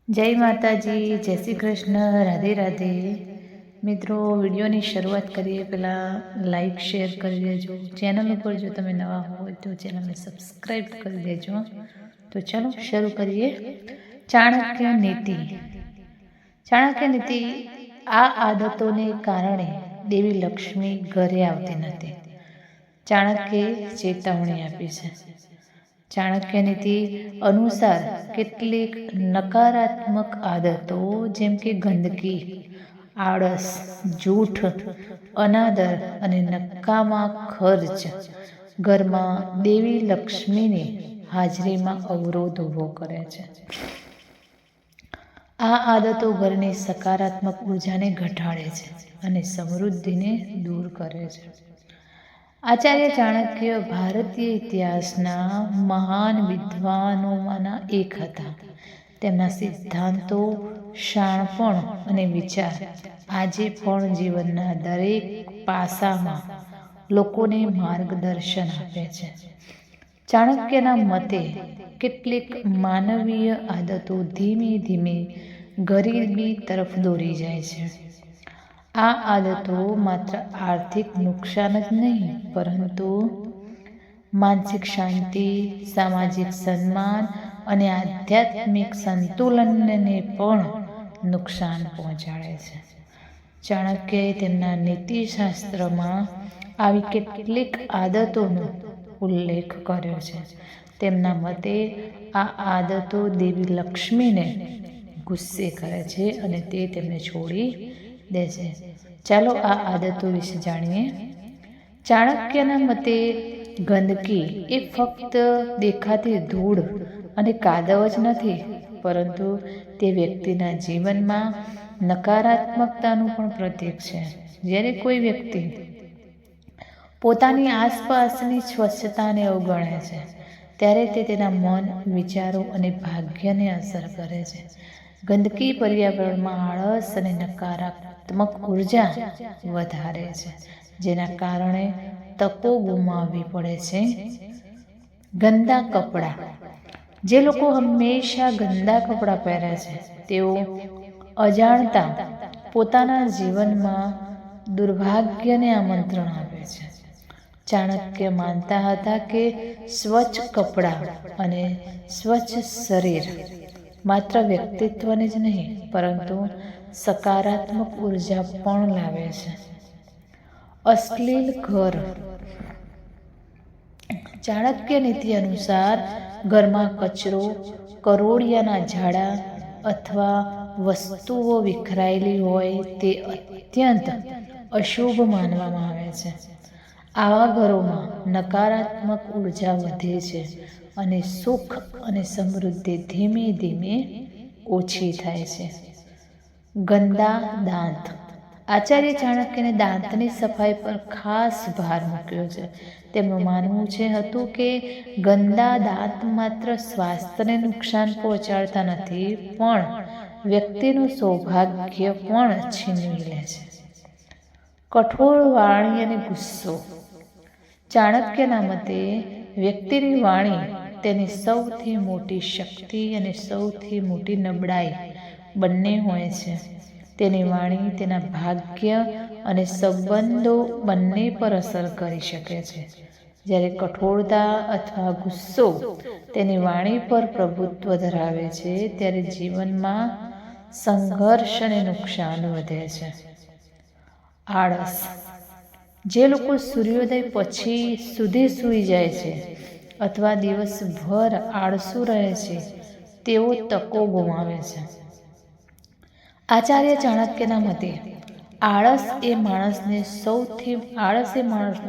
જય માતાજી, જય શ્રી કૃષ્ણ, રાધે રાધે. મિત્રો, વિડીયોની શરૂઆત કરીએ પહેલાં લાઈક શેર કરી દેજો. ચેનલ ઉપર જો તમે નવા હોય તો ચેનલને સબસ્ક્રાઈબ કરી દેજો. તો ચાલો શરૂ કરીએ. ચાણક્ય નીતિ. ચાણક્ય નીતિ. આ આદતોને કારણે દેવી લક્ષ્મી ઘરે આવતી નથી. ચાણક્યે ચેતવણી આપી છે. ચાણક્ય નીતિ અનુસાર કેટલીક નકારાત્મક આદતો જેમ કે ગંદકી, આળસ, જૂઠ, અનાદર અને નકામા ખર્ચ ઘરમાં દેવી લક્ષ્મીની હાજરીમાં અવરોધ ઊભો કરે છે. આ આદતો ઘરની સકારાત્મક ઉર્જાને ઘટાડે છે અને સમૃદ્ધિને દૂર કરે છે. આચાર્ય ચાણક્ય ભારતીય ઇતિહાસના મહાન વિદ્વાનોમાંના એક હતા. તેમના સિદ્ધાંતો, શાણપણ અને વિચાર આજે પણ જીવનના દરેક પાસામાં લોકોને માર્ગદર્શન આપે છે. ચાણક્યના મતે કેટલીક માનવીય આદતો ધીમે ધીમે ગરીબી તરફ દોરી જાય છે. આ આદતો માત્ર આર્થિક નુકસાન જ નહીં, પરંતુ માનસિક શાંતિ, સામાજિક સન્માન અને આધ્યાત્મિક સંતુલનને પણ નુકસાન પહોંચાડે છે. ચાણક્યએ તેમના નીતિશાસ્ત્રમાં આવી કેટલીક આદતોનો ઉલ્લેખ કર્યો છે. તેમના મતે આ આદતો દેવી લક્ષ્મીને ગુસ્સે કરે છે અને તે તેમને છોડી દે છે. ચાલો આ આદતો વિશે જાણીએ. ચાણક્યના મતે ગંદકી એ ફક્ત દેખાતી ધૂળ અને કાદવ જ નથી, પરંતુ તે વ્યક્તિના જીવનમાં નકારાત્મકતાનું પણ પ્રતીક છે. જ્યારે કોઈ વ્યક્તિ પોતાની આસપાસની સ્વચ્છતાને અવગણે છે, ત્યારે તે તેના મન, વિચારો અને ભાગ્યને અસર કરે છે. ગંદકી પર્યાવરણમાં આળસ અને નકારાત્મક ઉર્જા વધારે છે, જેના કારણે તકો ગુમાવવી પડે છે. ગંદા કપડાં. જે લોકો હંમેશા ગંદા કપડાં પહેરે છે, તેઓ અજાણતા પોતાના જીવનમાં દુર્ભાગ્યને આમંત્રણ આપે છે. ચાણક્ય માનતા હતા કે સ્વચ્છ કપડાં અને સ્વચ્છ શરીર માત્ર વ્યક્તિત્વને જ નહીં, પરંતુ સકારાત્મક ઉર્જા પણ લાવે છે. અશ્લીલ ઘર. ચાણક્ય નીતિ અનુસાર ઘરમાં કચરો, કરોળિયાના ઝાડા અથવા વસ્તુઓ વિખરાયેલી હોય તે અત્યંત અશુભ માનવામાં આવે છે. આવા ઘરોમાં નકારાત્મક ઉર્જા વધે છે અને સુખ અને સમૃદ્ધિ ધીમે ધીમે ઓછી થાય છે. ગંદા દાંત. આચાર્ય ચાણક્યને દાંતની સફાઈ પર ખાસ ભાર મૂક્યો છે. તેમનું માનવું હતું કે ગંદા દાંત માત્ર સ્વાસ્થ્યને નુકસાન પહોંચાડતા નથી, પણ વ્યક્તિનું સૌભાગ્ય પણ છીનવી લે છે. કઠોર વાણી અને ગુસ્સો. ચાણક્યના મતે વ્યક્તિની વાણી તેની સૌથી મોટી શક્તિ અને સૌથી મોટી નબળાઈ બંને હોય છે. તેની વાણી તેના ભાગ્ય અને સંબંધો બંને પર અસર કરી શકે છે, જ્યારે કઠોરતા અથવા ગુસ્સો તેની વાણી પર પ્રભુત્વ ધરાવે છે, ત્યારે જીવનમાં સંઘર્ષ અને નુકસાન વધે છે. આળસ. જે લોકો સૂર્યોદય પછી સુધી સૂઈ જાય છે અથવા દિવસભર આળસુ રહે છે, તેઓ તકો ગુમાવે છે. આચાર્ય ચાણક્યના મતે આળસ એ માણસનો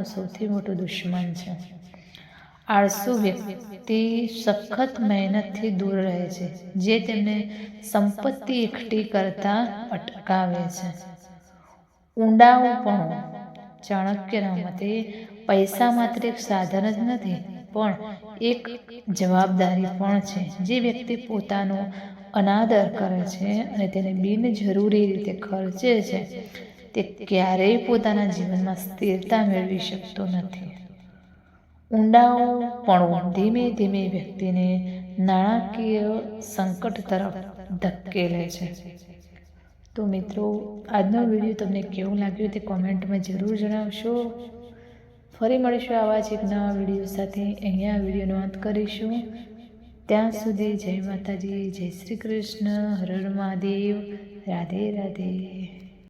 સૌથી મોટો દુશ્મન છે. આળસુ વ્યક્તિ સખત મહેનતથી દૂર રહે છે, જે તેમને સંપત્તિ એકઠી કરતા અટકાવે છે. ઊંડાઉપણું. ચાણક્યના મતે પૈસા માત્ર એક સાધન જ નથી, પણ એક જવાબદારી પણ છે. જે વ્યક્તિ પોતાનો અનાદર કરે છે અને તેને બિનજરૂરી રીતે ખર્ચે છે, તે ક્યારેય પોતાના જીવનમાં સ્થિરતા મેળવી શકતો નથી. ઊંડાપણું ધીમે ધીમે વ્યક્તિને નાણાકીય સંકટ તરફ ધકેલે છે. તો મિત્રો, આજનો વિડીયો તમને કેવું લાગ્યું તે કોમેન્ટમાં જરૂર જણાવશો. ફરી મળીશું આવા જ એક નવા વિડીયો સાથે. અહીંયા વિડીયોનો અંત કરીશું. ત્યાં સુધી જય માતાજી, જય શ્રી કૃષ્ણ, હર હર મહાદેવ, રાધે રાધે.